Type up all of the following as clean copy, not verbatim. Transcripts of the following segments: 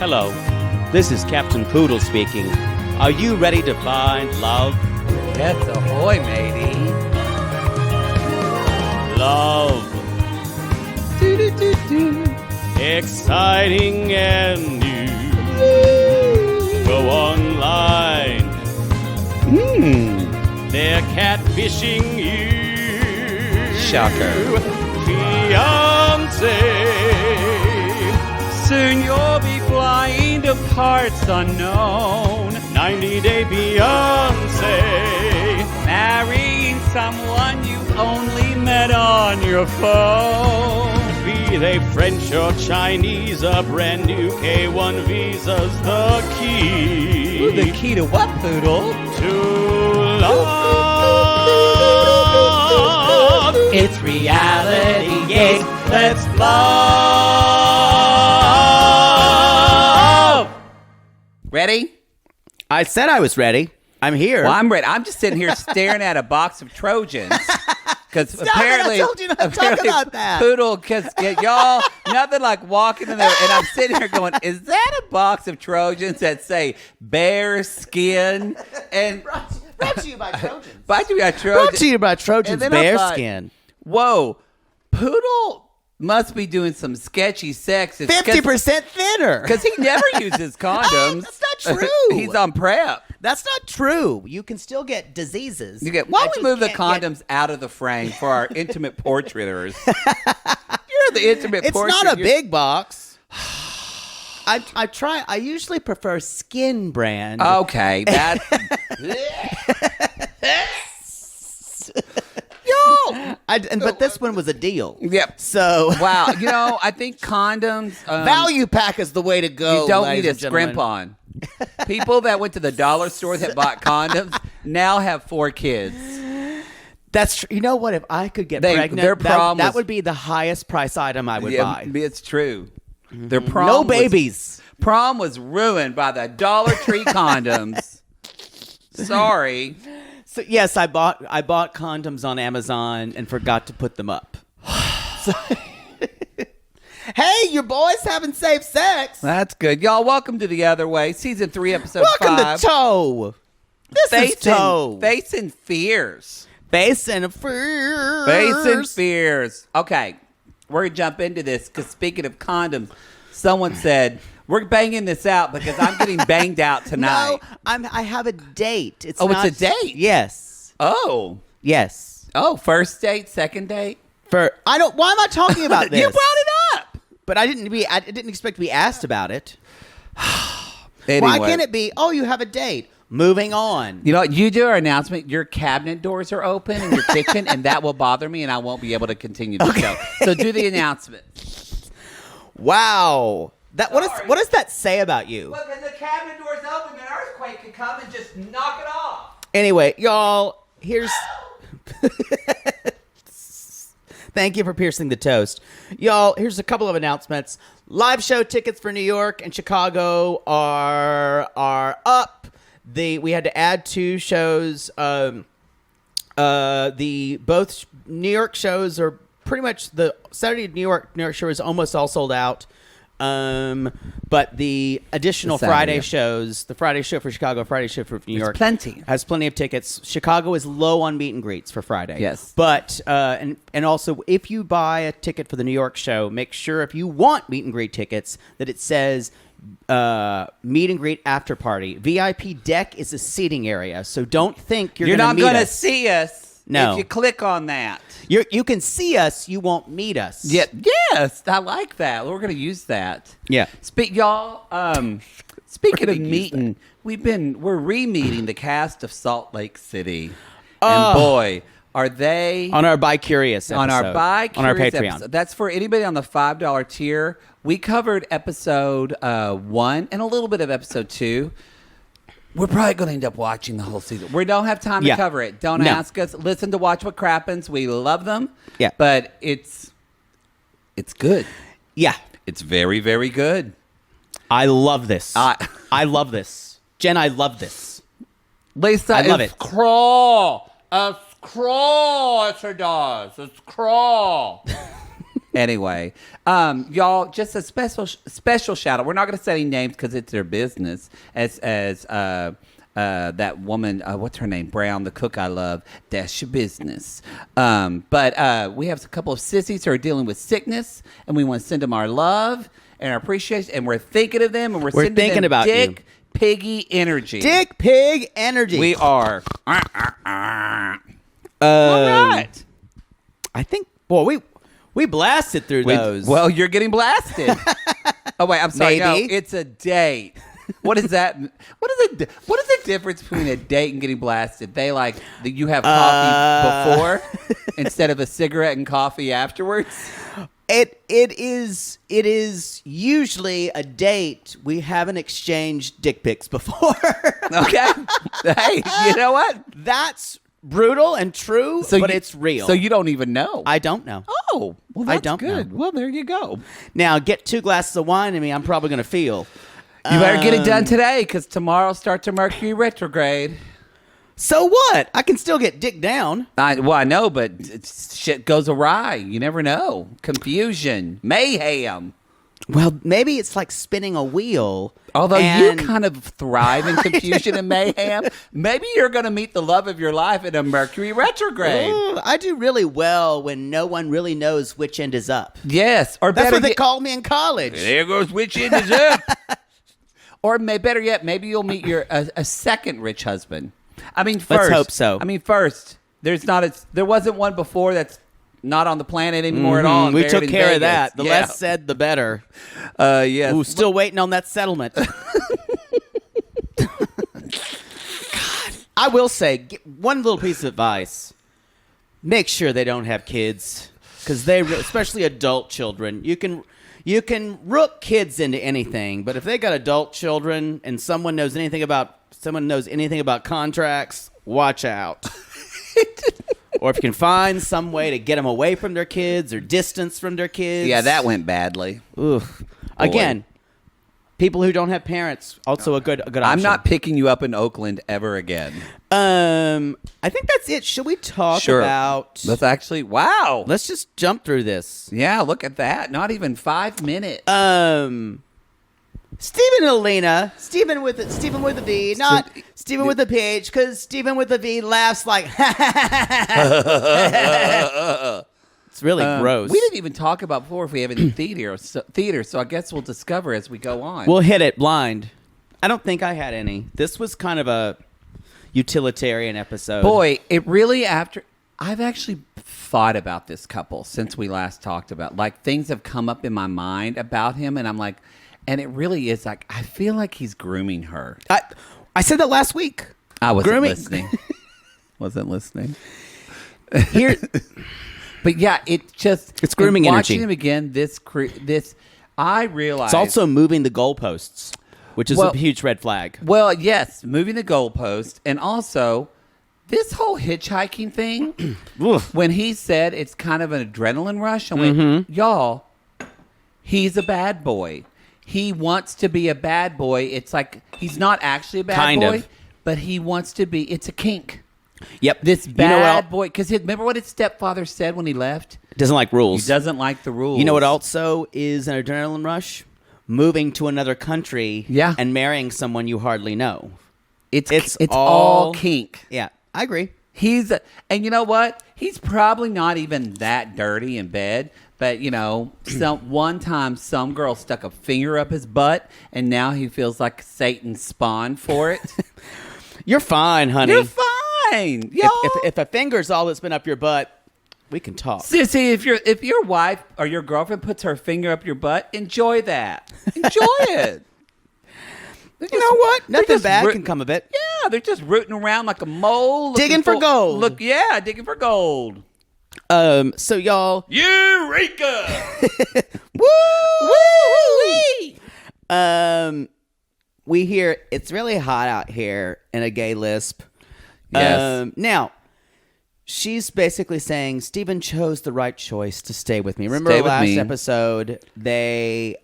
Hello, this is Captain Poodle speaking. Are you ready to find love? Yes, ahoy, matey. Love. Exciting and new. Go online. They're catfishing you. Shocker. Fiancé. Soon you'll be flying to parts unknown. 90-day Beyonce. Marrying someone you only met on your phone. Be they French or Chinese, a brand new K1 visa's the key. Ooh, the key to what, Poodle? To love. It's reality, yes, let's love. Ready? I said I was ready. I'm here. Well, I'm ready. I'm just sitting here staring at a box of Trojans. Because apparently, I told you not to talk about that. Poodle, because y'all, nothing like walking in there, and I'm sitting here going, is that a box of Trojans that say bear skin? And Brought to you by Trojans. brought to you by Trojans. Brought to you by Trojans And then I bear thought, skin. Whoa, Poodle must be doing some sketchy sex. 50% thinner. Because he never uses condoms. That's not true. He's on PrEP. That's not true. You can still get diseases. Why don't we move the can't condoms out of the frame for our intimate portraiters? You're the intimate It's portrait. not a big box. I usually prefer Skin Brand. Okay, that. But this one was a deal. Yep. So Wow. I think condoms. value pack is the way to go. You don't ladies need a and gentlemen. scrimp on. People that went to the dollar store that bought condoms now have 4 kids. That's true. You know what? If I could get Their pregnant, prom that was- would be the highest price item I would Yeah, buy. it's true. Their prom No was- babies. prom was ruined by the Dollar Tree condoms. Sorry. So yes, I bought condoms on Amazon and forgot to put them up. So- hey, your boys having safe sex. That's good. Y'all, welcome to The Other Way, Season 3, Episode 5. Welcome to Toe. This is Toe. Facing fears. Facing fears. Facing fears. Okay, we're going to jump into this because speaking of condoms, someone said, we're banging this out because I'm getting banged out tonight. No, I have a date. It's Oh, not, it's a date? Yes. Oh. Yes. Oh, first date, second date? Why am I talking about this? You brought it up. But I didn't expect to be asked about it. Anyway. Why can't it be, oh, you have a date? Moving on. You know what? You do our announcement. Your cabinet doors are open in your kitchen, and that will bother me, and I won't be able to continue the show. So do the announcement. Wow. What does that say about you? Well, because the cabinet door's open, an earthquake could come and just knock it off. Anyway, y'all, here's... Thank you for piercing the toast. Y'all, here's a couple of announcements. Live show tickets for New York and Chicago are up. We had to add 2 shows. Both New York shows are pretty much the Saturday New York show is almost all sold out. But the additional Friday shows, the Friday show for Chicago, Friday show for New York, plenty. has plenty of tickets. Chicago is low on meet and greets for Friday. Yes. But, and also if you buy a ticket for the New York show, make sure if you want meet and greet tickets that it says, meet and greet after party. VIP deck is a seating area. So don't think you're not going to going to see us. No. If you click on that. You can see us, you won't meet us. Yeah, yes, I like that. We're going to use that. Yeah. Y'all, speaking of use meeting, we're re-meeting the cast of Salt Lake City. And boy, are they On our Buy Curious episode. on our Patreon. episode. That's for anybody on the $5 tier. We covered episode 1 and a little bit of episode 2. We're probably going to end up watching the whole season. We don't have time to cover it. Don't ask us. Listen to Watch What Crappens. We love them. Yeah. But it's good. Yeah. It's very, very good. I love this. I love this. Jen, I love this. Lisa, I love it's it. crawl. It's crawl. It's her does. It's crawl. Anyway, y'all, just a special shout out. We're not going to say any names because it's their business. As that woman, what's her name? Brown, the cook I love. That's your business. But we have a couple of sissies who are dealing with sickness, and we want to send them our love and our appreciation, and we're thinking of them, and we're sending thinking them about dick you. piggy energy. Dick pig energy. We are. All right. I think. Boy, we blasted through those. Well, you're getting blasted. Oh wait, I'm sorry. Maybe. No, it's a date. What is that? What is the difference between a date and getting blasted? They like you have coffee before instead of a cigarette and coffee afterwards. It is usually a date. We haven't exchanged dick pics before. Okay. Hey, you know what? That's brutal and true, but it's real. So you don't even know. I don't know. Oh, well, that's I don't good. know. Well, there you go. Now, get 2 glasses of wine in me, I'm probably going to feel. You better get it done today because tomorrow starts a Mercury retrograde. So what? I can still get dick down. I know, but shit goes awry. You never know. Confusion, mayhem. Well, maybe it's like spinning a wheel. Although you kind of thrive in confusion and mayhem, maybe you're going to meet the love of your life in a Mercury retrograde. Ooh, I do really well when no one really knows which end is up. Yes, or That's better what they called me in college. There goes which end is up. Or better yet, maybe you'll meet a second rich husband. I mean, first, let's hope so. I mean, first, there wasn't one before that's not on the planet anymore at all. We took care Vegas. of that. The Yeah. less said, the better. Yes. Ooh, still waiting on that settlement. God, I will say one little piece of advice: make sure they don't have kids, because especially adult children. You can rook kids into anything, but if they got adult children and someone knows anything about contracts, watch out. Or if you can find some way to get them away from their kids or distance from their kids. Yeah, that went badly. Oof. Again, people who don't have parents, also a good option. I'm not picking you up in Oakland ever again. I think that's it. Should we talk about... Let's just jump through this. Yeah, look at that. Not even 5 minutes. Stephen and Elena. Stephen with a V, not Stephen with a PH, because Stephen with a V laughs like... It's really gross. We didn't even talk about before if we have any theater, so I guess we'll discover as we go on. We'll hit it blind. I don't think I had any. This was kind of a utilitarian episode. Boy, it really I've actually thought about this couple since we last talked about. Like, things have come up in my mind about him, and I'm like, and it really is like, I feel like he's grooming her. I said that last week. I wasn't listening. Wasn't listening. Here, but yeah, it's grooming energy. Watching him again, this I realize it's also moving the goalposts, which is a huge red flag. Well, yes, moving the goalpost, and also this whole hitchhiking thing. When he said it's kind of an adrenaline rush, I went, y'all, he's a bad boy. He wants to be a bad boy. It's like he's not actually a bad boy, but he wants to be. It's a kink. Yep. This bad boy. Because remember what his stepfather said when he left? Doesn't like rules. He doesn't like the rules. You know what also is an adrenaline rush? Moving to another country and marrying someone you hardly know. It's all kink. Yeah, I agree. And you know what? He's probably not even that dirty in bed. But, one time some girl stuck a finger up his butt, and now he feels like Satan spawned for it. You're fine, honey. You're fine. Yo. If a finger's all that's been up your butt, we can talk. See, if your wife or your girlfriend puts her finger up your butt, enjoy that. Enjoy it. You know what? Nothing bad can come of it. Yeah, they're just rooting around like a mole. Digging for gold. Digging for gold. So y'all... Eureka! Woo! We hear it's really hot out here in a gay lisp. Yes. Now, she's basically saying Stephen chose the right choice to stay with me. Remember last episode? They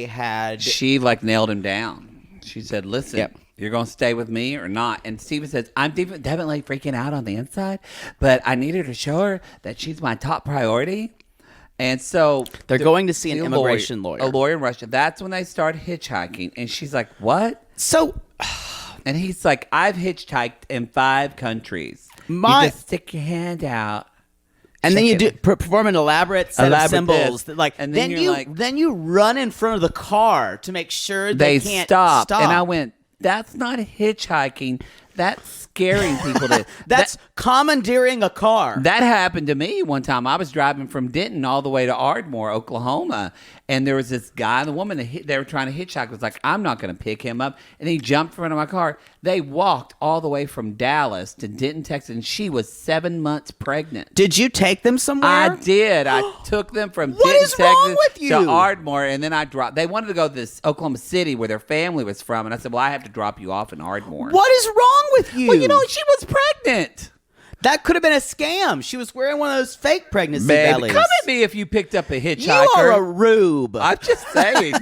had... She nailed him down. She said, listen, you're going to stay with me or not? And Stephen says, I'm definitely freaking out on the inside, but I need her to show her that she's my top priority. And so They're going to see an the immigration lawyer. A lawyer in Russia. That's when they start hitchhiking. And she's like, what? So, And he's like, I've hitchhiked in 5 countries. You just stick your hand out. And then you perform an elaborate set of symbols. And then you run in front of the car to make sure they can't stop. And I went, that's not hitchhiking. That's scaring people. That's commandeering a car. That happened to me one time. I was driving from Denton all the way to Ardmore, Oklahoma, and there was this guy and the woman they were trying to hitchhike. I was like, I'm not going to pick him up. And he jumped in front of my car. They walked all the way from Dallas to Denton, Texas, and she was 7 months pregnant. Did you take them somewhere? I did. I took them from What Denton, is wrong Texas with you? to Ardmore, and then I dropped. They wanted to go to this Oklahoma City where their family was from, and I said, well, I have to drop you off in Ardmore. What is wrong with you? Well, she was pregnant. That could have been a scam. She was wearing one of those fake pregnancy bellies. Come at me if you picked up a hitchhiker. You are a rube. I'm just saying.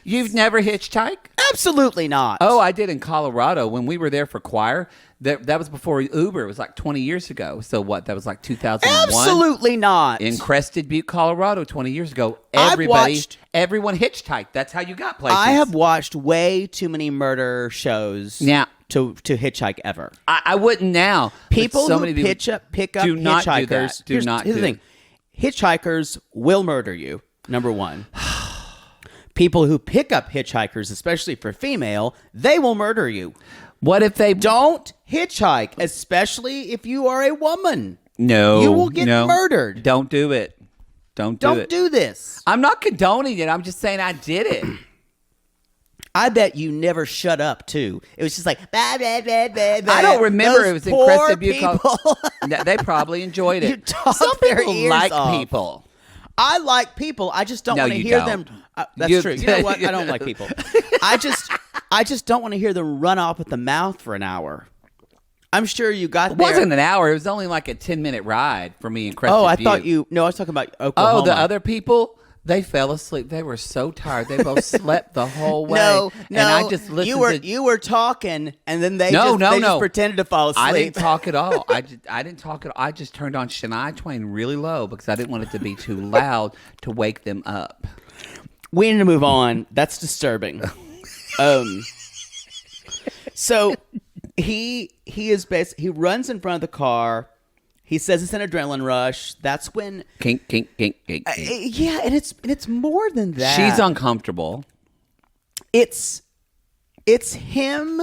You've never hitchhiked? Absolutely not. Oh, I did in Colorado when we were there for choir. That was before Uber. It was like 20 years ago. So what? That was like 2001? Absolutely not. In Crested Butte, Colorado, 20 years ago. Everyone hitchhiked. That's how you got places. I have watched way too many murder shows to hitchhike ever. I wouldn't now. People so who pick up do not hitchhikers. Do that. Here's the thing. Hitchhikers will murder you, number one. People who pick up hitchhikers, especially for female, they will murder you. What if they don't hitchhike, especially if you are a woman? No. You will get murdered. Don't do it. Don't do this. I'm not condoning it. I'm just saying I did it. I bet you never shut up, too. It was just like, bah, bah, bah, bah, bah. I don't remember. It was in Crested Butte. They probably enjoyed it. Some people like people. I like people. I just don't want to hear them. That's true. You know what? I don't like people. I just don't want to hear them run off at the mouth for an hour. I'm sure you got there. It wasn't an hour. It was only like a 10-minute ride for me in Crested Butte. Oh, I thought you... No, I was talking about Oklahoma. Oh, the other people... They fell asleep. They were so tired. They both slept the whole way. No. And I just listened You were talking, and then they just pretended to fall asleep. I didn't talk at all. I didn't talk at all. I just turned on Shania Twain really low because I didn't want it to be too loud to wake them up. We need to move on. That's disturbing. So he runs in front of the car. He says it's an adrenaline rush. That's when kink. Yeah, and it's more than that. She's uncomfortable. It's him.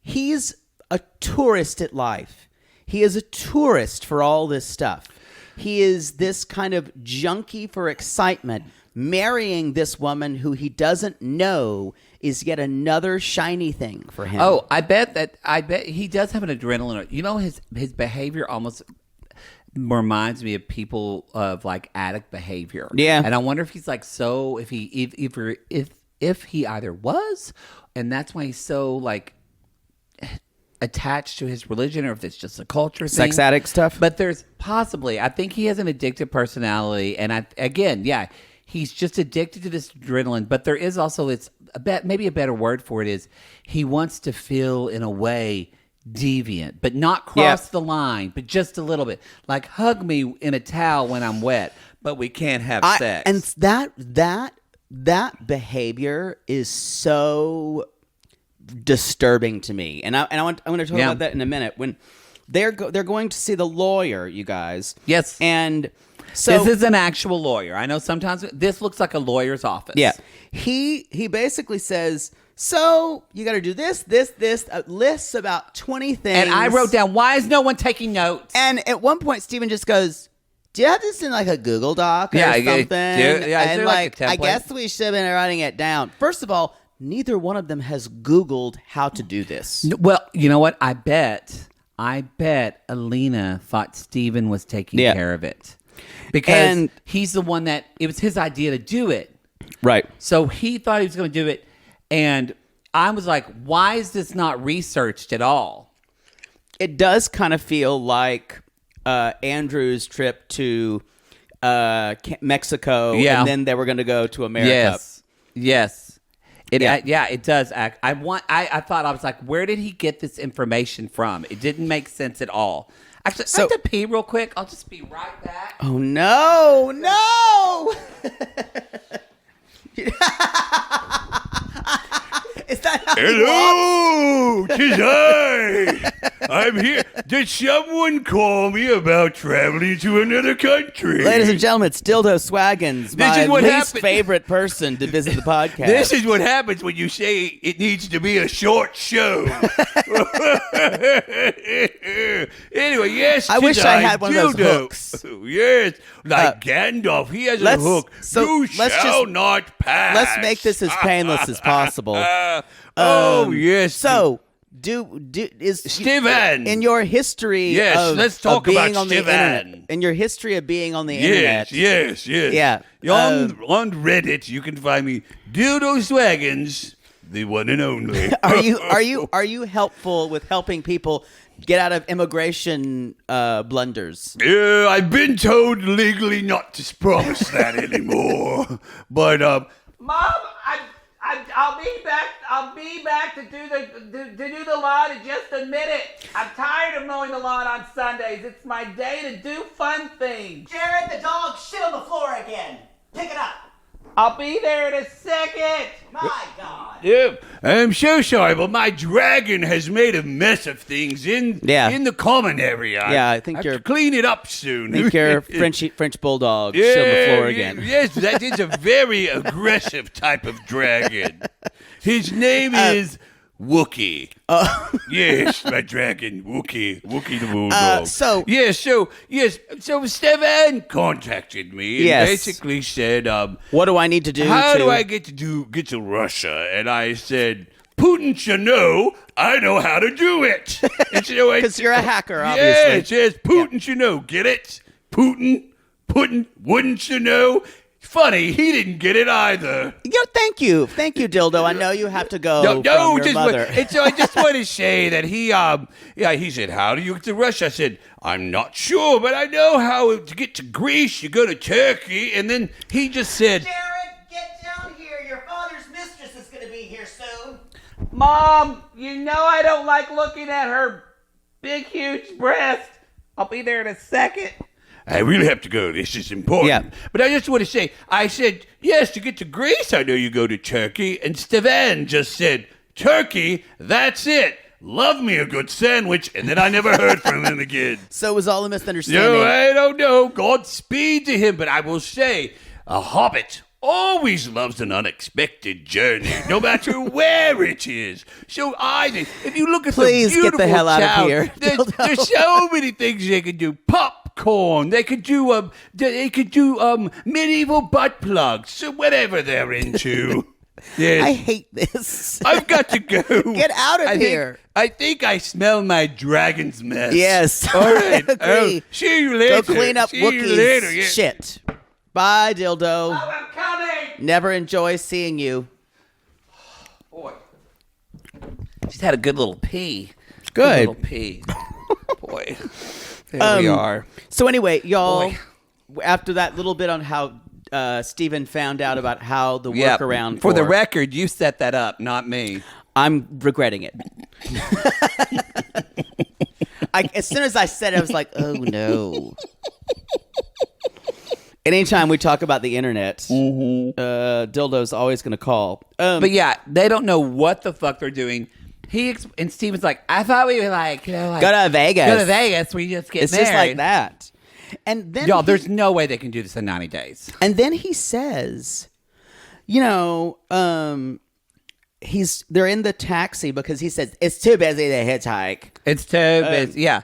He's a tourist at life. He is a tourist for all this stuff. He is this kind of junkie for excitement, marrying this woman who he doesn't know is yet another shiny thing for him. Oh, I bet he does have an adrenaline. You know, his behavior almost reminds me of people of like addict behavior. Yeah. And I wonder if he's like if he either was, and that's why he's so like attached to his religion, or if it's just a culture thing. Sex addict stuff. But there's possibly, I think he has an addictive personality, and he's just addicted to this adrenaline. But there is also, maybe a better word for it is, he wants to feel in a way deviant, but not cross the line, but just a little bit. Like hug me in a towel when I'm wet, but we can't have sex. And that behavior is so disturbing to me. And I'm going to talk about that in a minute. When they're going to see the lawyer, you guys. Yes. And so this is an actual lawyer. I know sometimes this looks like a lawyer's office. Yeah. He basically says, so you got to do this, lists about 20 things. And I wrote down, why is no one taking notes? And at one point, Steven just goes, do you have this in like a Google Doc or something? And like I guess we should have been writing it down. First of all, neither one of them has Googled how to do this. Well, you know what? I bet Alina thought Steven was taking care of it. Because he's the one it was his idea to do it. Right. So he thought he was going to do it. And I was like, why is this not researched at all? It does kind of feel like Andrew's trip to Mexico, and then they were going to go to America. Yes. It does act. I thought, I was like, where did he get this information from? It didn't make sense at all. Actually, So- I have to pee real quick. I'll just be right back. Oh no, no! Is that how he walks? Hello, 'tis I. I'm here. Did someone call me about traveling to another country? Ladies and gentlemen, it's Dildo Swaggins, my is what least happened. favorite person to visit the podcast. This is what happens when you say it needs to be a short show. Anyway, yes, I wish I had one of those dildo. hooks. Yes, like Gandalf, he has a let's- hook. so you let's shall just- not pass. Let's make this as painless as possible. Yes. So, is Steven. in your history? Yes, of, let's talk of being about on the Steven. internet. In your history of being on the internet, Yes. Yeah, On Reddit, you can find me Dildo Swaggins, the one and only. are you helpful with helping people get out of immigration blunders? Yeah, I've been told legally not to promise that anymore. But Mom, I'll be back. I'll be back to do the lawn in just a minute. I'm tired of mowing the lawn on Sundays. It's my day to do fun things. Jared, the dog shit on the floor again. Pick it up. I'll be there in a second. My God. yeah, I'm so sorry, but my dragon has made a mess of things in the common area. Yeah, I think have you're- to clean it up soon. I think your French bulldog Yeah, shit on the floor again. Yes, that is a very aggressive type of dragon. His name is Wookie. Yes, my dragon, Wookie the bulldog. so Steven contacted me and Yes. basically said, What do I need to do? "How do I get to Russia?" And I said, "Putin should know. I know how to do it." Because you're a hacker, obviously. Yes, Putin should know. Get it? Putin wouldn't you know? Funny, he didn't get it either. Thank you, Dildo. I know you have to go from your mother. So I just want to say that he said, "How do you get to Russia?" I said, "I'm not sure, but I know how to get to Greece. You go to Turkey," and then he just said, Jared, get down here. Your father's mistress is going to be here soon. Mom, you know I don't like looking at her big, huge breast. I'll be there in a second. "I really have to go. This is important." Yeah. But I just want to say, I said, "Yes, to get to Greece, I know you go to Turkey." And Steven just said, "Turkey, that's it. Love me a good sandwich." And then I never heard from him again. So it was all a misunderstanding. No, I don't know. Godspeed to him. But I will say, a hobbit always loves an unexpected journey, no matter where it is. So I think, if you look at Please the get beautiful the hell out of town, here. there's so many things they can do. Popcorn. They could do medieval butt plugs. So whatever they're into. Yes. I hate this. I've got to go. Get out of here. I think I smell my dragon's mess. Yes. All right. Agree. See you later. Go clean up See you Wookiee's later. Yeah. shit. Bye, Dildo. I'm coming. Never enjoy seeing you. Boy, she's had a good little pee. Good. Little pee. Boy, there we are. So anyway, y'all, Boy. after that little bit on how Steven found out about how the Yeah. workaround For the record, you set that up, not me. I'm regretting it. As soon as I said it, I was like, oh no. Anytime we talk about the internet, Dildo's always going to call. But yeah, they don't know what the fuck they're doing. And Steven's like, I thought we were like, go to Vegas. Go to Vegas where you just get It's married. just like that. And then Y'all, there's no way they can do this in 90 days. And then he says, they're in the taxi because he says it's too busy to hitchhike. It's too yeah.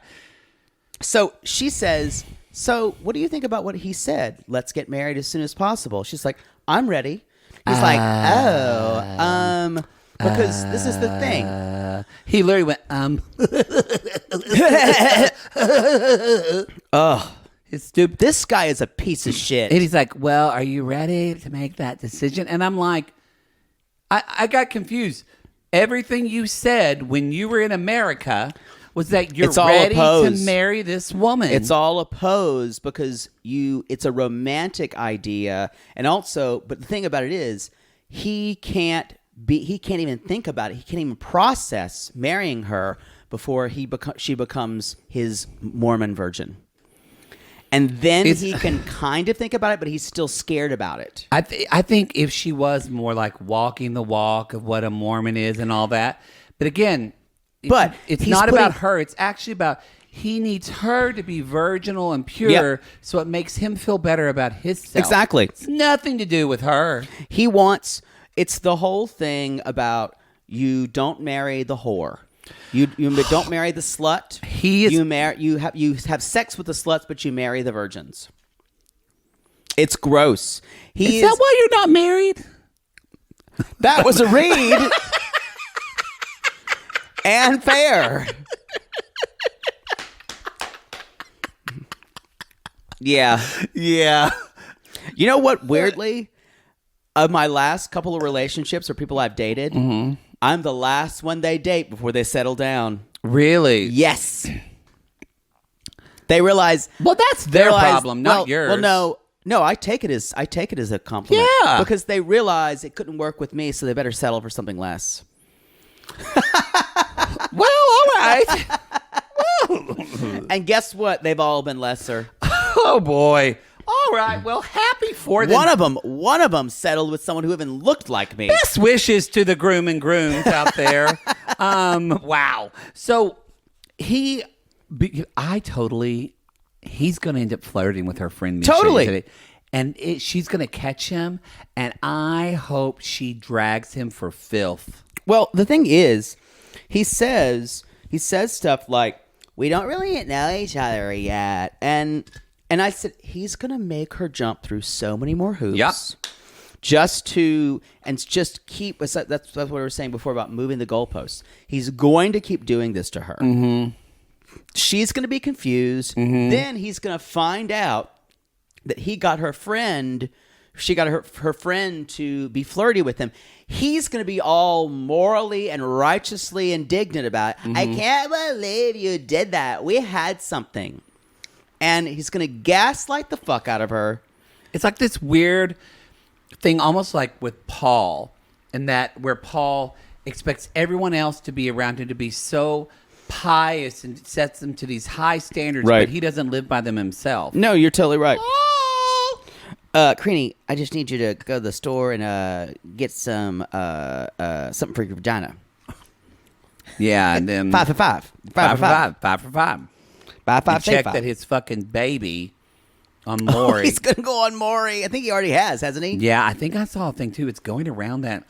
So she says, so what do you think about what he said? Let's get married as soon as possible. She's like, I'm ready. He's like, because this is the thing. He literally went, Ugh. It's stupid. This guy is a piece of shit. And he's like, well, are you ready to make that decision? And I'm like, I got confused. Everything you said when you were in America was that you're It's all ready to opposed. marry this woman. It's all opposed because it's a romantic idea. And also, but the thing about it is, he can't even think about it. He can't even process marrying her before she becomes his Mormon virgin. And then he can kind of think about it, but he's still scared about it. I think if she was more like walking the walk of what a Mormon is and all that. But again, it's not about her. It's actually about he needs her to be virginal and pure, so it makes him feel better about himself. Exactly. It's nothing to do with her. It's the whole thing about you don't marry the whore. You don't marry the slut. You have sex with the sluts, but you marry the virgins. It's gross. Is that why you're not married? That was a read. And fair. Yeah. You know what? Weirdly, of my last couple of relationships or people I've dated, I'm the last one they date before they settle down. Really? Yes. They realize. Well, that's their problem, not yours. Well, no. I take it as a compliment. Yeah. Because they realize it couldn't work with me, so they better settle for something less. Well, all right. And guess what? They've all been lesser. Oh boy. All right. Well, happy for them. One of them settled with someone who even looked like me. Best wishes to the groom and grooms out there. Wow. So he's going to end up flirting with her friend. Totally. And she's going to catch him. And I hope she drags him for filth. Well, the thing is, he says stuff like, we don't really know each other yet. And I said, he's going to make her jump through so many more hoops. Yep. Just keep, that's what we were saying before about moving the goalposts. He's going to keep doing this to her. Mm-hmm. She's going to be confused. Mm-hmm. Then he's going to find out that she got her friend to be flirty with him. He's going to be all morally and righteously indignant about it. Mm-hmm. I can't believe you did that. We had something. And he's going to gaslight the fuck out of her. It's like this weird thing, almost like with Paul, and that where Paul expects everyone else to be around him to be so pious and sets them to these high standards, right. But he doesn't live by them himself. No, you're totally right. Creanie, I just need you to go to the store and get some something for your vagina. Yeah, and then 5 for 5. 5 for 5. 5 for 5. 5 5. Check that his fucking baby on Maury. Oh, he's gonna go on Maury. I think he already has, hasn't he? Yeah, I think I saw a thing too. It's going around that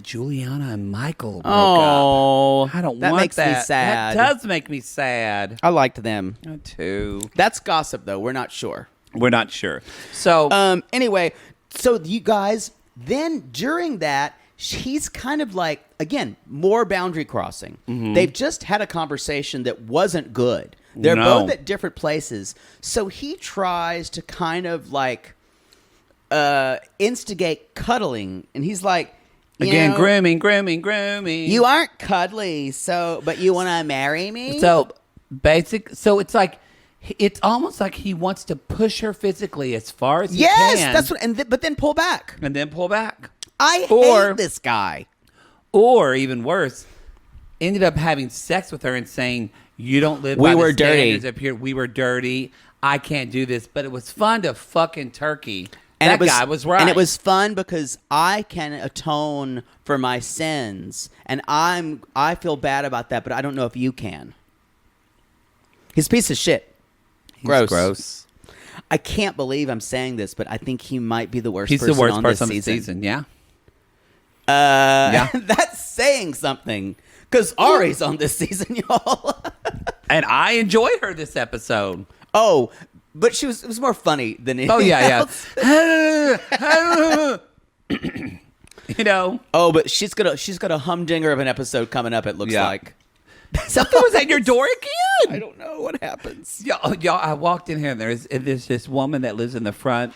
Juliana and Michael broke up. I don't want that. That makes me sad. That does make me sad. I liked them. Me too. That's gossip, though. We're not sure. So, anyway, so you guys, then during that, he's kind of like, again, more boundary crossing. Mm-hmm. They've just had a conversation that wasn't good. They're both at different places. So he tries to kind of like instigate cuddling. And he's like, again, grooming. You aren't cuddly, but you want to marry me? So it's like, it's almost like he wants to push her physically as far as he can. Yes, that's what. But then pull back. I hate this guy. Or even worse, ended up having sex with her and saying, "You don't live by the standards up here. We were dirty. I can't do this." But it was fun to fucking turkey. And that guy was right. And it was fun because I can atone for my sins, and I feel bad about that, but I don't know if you can. He's a piece of shit. Gross. I can't believe I'm saying this, but I think he might be the worst person on this season. Yeah. That's saying something. Because Ari's on this season, y'all. And I enjoy her this episode. Oh, but it was more funny than anything else. Oh, but she's got a humdinger of an episode coming up, it looks like. Something was at your door again. I don't know what happens. Y'all, I walked in here and there's this woman that lives in the front,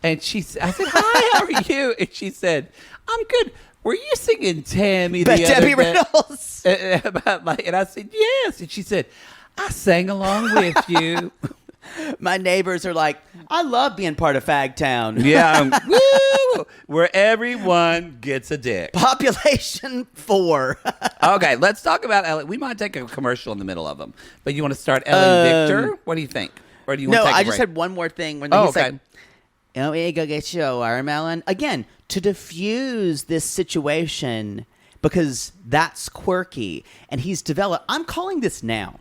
and I said, "Hi, how are you?" And she said, "I'm good. Were you singing Tammy the other Debbie day?" Reynolds. And I said, "Yes." And she said, "I sang along with you." My neighbors are like, I love being part of Fag Town. Yeah. Woo! Where everyone gets a dick. Population 4. Okay, let's talk about Ellie. We might take a commercial in the middle of them. But you want to start Ellie and Victor? What do you think? Or do you want No, to take a I just break? had one more thing. When Oh, he's okay. like, oh, we go get you a watermelon. Again, to diffuse this situation because that's quirky. And he's developed, I'm calling this now.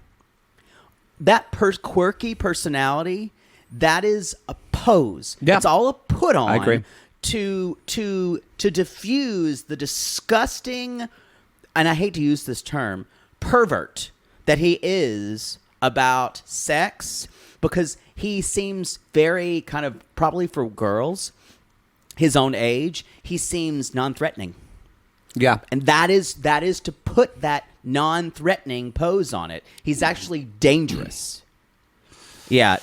That quirky personality, that is a pose. Yeah. It's all a put on. I agree. To diffuse the disgusting, and I hate to use this term, pervert that he is about sex, because he seems very kind of, probably for girls his own age, he seems non-threatening. Yeah. And that is to put that non-threatening pose on it. He's actually dangerous. Yeah,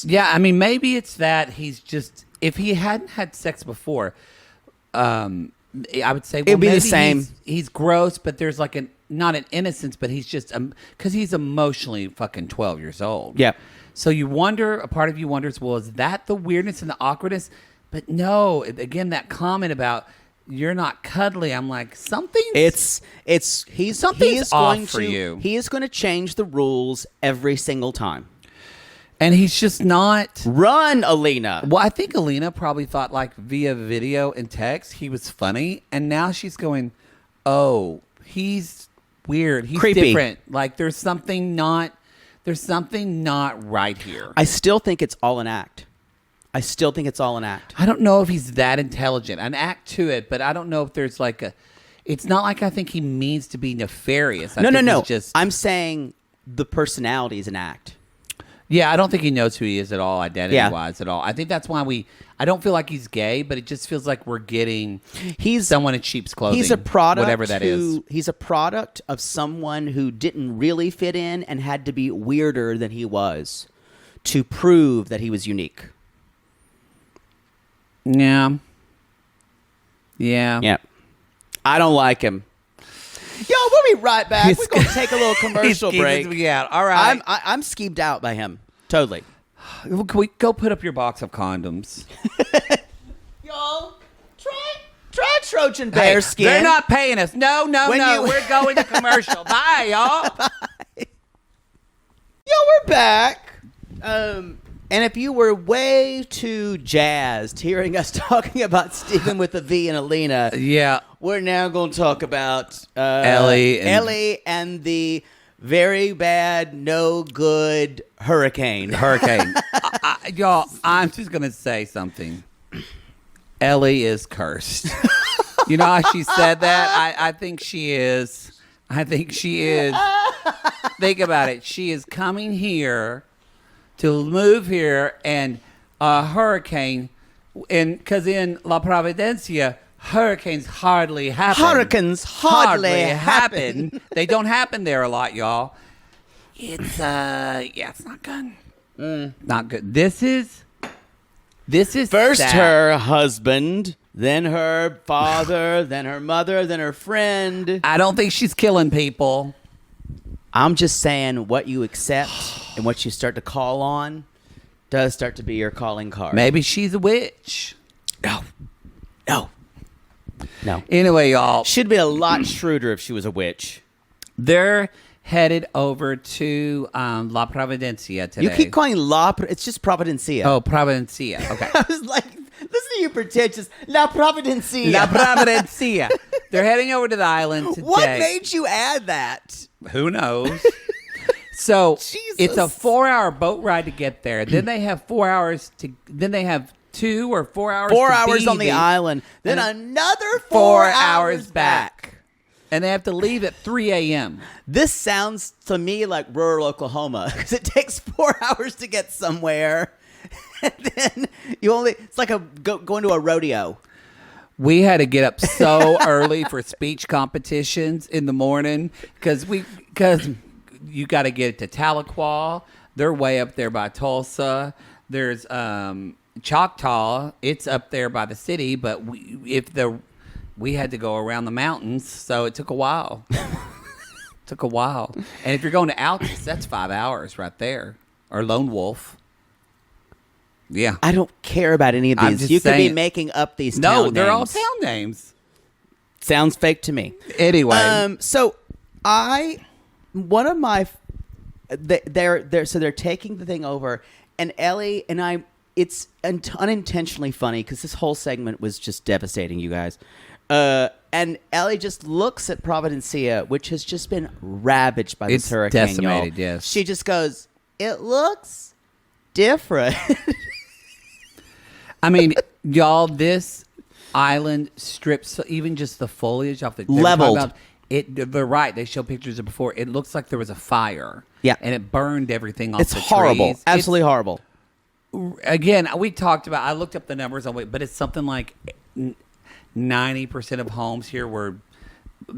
Yeah, I mean, maybe it's that he's just, if he hadn't had sex before, I would say, well, It'd be the maybe same. He's gross, but there's like not an innocence, but he's just, because he's emotionally fucking 12 years old. Yeah. So you wonder, a part of you wonders, well, is that the weirdness and the awkwardness? But no, again, that comment about, you're not cuddly. I'm like, something's Something's off for you. He is going to change the rules every single time. And he's just not. Run, Alina. Well, I think Alina probably thought, like, via video and text, he was funny. And now she's going, oh, he's weird. He's Creepy. different. Like, there's something not right here. I still think it's all an act. I don't know if he's that intelligent. An act to it, but I don't know if there's like a. It's not like I think he means to be nefarious. No. He's just, I'm saying the personality is an act. yeah, I don't think he knows who he is at all, identity-wise at all. I think that's why I don't feel like he's gay, but it just feels like we're getting someone in sheep's clothing. He's a product, whatever that is. He's a product of someone who didn't really fit in and had to be weirder than he was to prove that he was unique. Yeah. Yeah. I don't like him. Yo, we'll be right back. We're going to take a little commercial He's break. skeeving me out. All right. I'm skeeved out by him. Totally. Can we go put up your box of condoms? Y'all, try Trojan bear skin. They're not paying us. No. When you- We're going to commercial. Bye, y'all. Yo, we're back. And if you were way too jazzed hearing us talking about Stephen with a V and Alina, Yeah. we're now going to talk about Ellie and the very bad, no good hurricane. Y'all, I'm just going to say something. Ellie is cursed. You know how she said that? I think she is. Think about it. She is coming here to move here, and a hurricane, because in La Providencia, hurricanes hardly happen. Hurricanes hardly happen. They don't happen there a lot, y'all. It's it's not good. Not good. This is First sad. her husband, then her father, then her mother, then her friend. I don't think she's killing people. I'm just saying what you accept and what you start to call on does start to be your calling card. Maybe she's a witch. No. Anyway, y'all, She'd be a lot shrewder if she was a witch. they're headed over to La Providencia today. You keep calling it's just Providencia. Oh, Providencia. Okay. I was like, listen to you pretentious. La Providencia. La Providencia. They're heading over to the island today. What made you add that? Who knows? So Jesus. it's a 4-hour boat ride to get there. Then they have 4 hours to. Then they have 2 or 4 hours. 4 to hours be on the there, island. Then and another 4 4 hours back. And they have to leave at 3 a.m. This sounds to me like rural Oklahoma because it takes 4 hours to get somewhere. And then it's like going to a rodeo. We had to get up so early for speech competitions in the morning because you got to get to Tahlequah. They're way up there by Tulsa. There's Choctaw. It's up there by the city, but we had to go around the mountains, so it took a while. And if you're going to Altus, that's 5 hours right there. or Lone Wolf. Yeah. I don't care about any of I'm these. just You could be saying- making up these No, town they're all names. town names. Sounds fake to me. Anyway. So one of my, they're taking the thing over, and Ellie and I. It's unintentionally funny because this whole segment was just devastating, you guys. And Ellie just looks at Providencia, which has just been ravaged by this It's hurricane. decimated, y'all. yes. She just goes, "It looks different." I mean, y'all, this island strips even just the foliage off the they were talking Leveled. about it. They're right. They show pictures of before. It looks like there was a fire. Yeah. and it burned everything off. It's the horrible, trees. absolutely horrible. Again, we talked about. I looked up the numbers on it, but it's something like 90% of homes here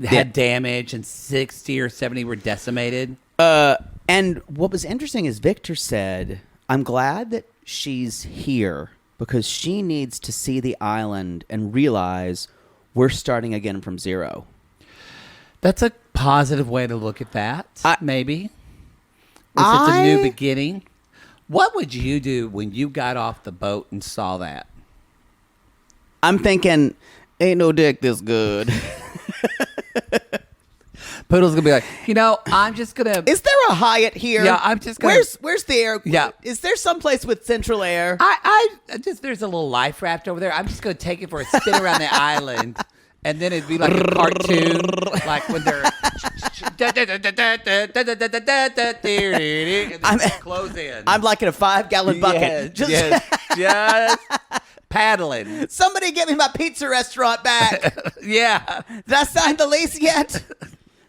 had damage, and 60 or 70 were decimated. And what was interesting is Victor said, "I'm glad that she's here because she needs to see the island and realize we're starting again from zero." That's a positive way to look at that. Maybe if it's a new beginning. What would you do when you got off the boat and saw that? I'm thinking, ain't no dick this good. Poodle's gonna be like, I'm just gonna. Is there a Hyatt here? Yeah, I'm just gonna. Where's the air? Yeah. Is there someplace with central air? I just there's a little life raft over there. I'm just gonna take it for a spin around the island, and then it'd be like a cartoon, like when they're. And then close in. I'm like in a 5-gallon bucket. Just paddling. Somebody get me my pizza restaurant back. Yeah. Did I sign the lease yet?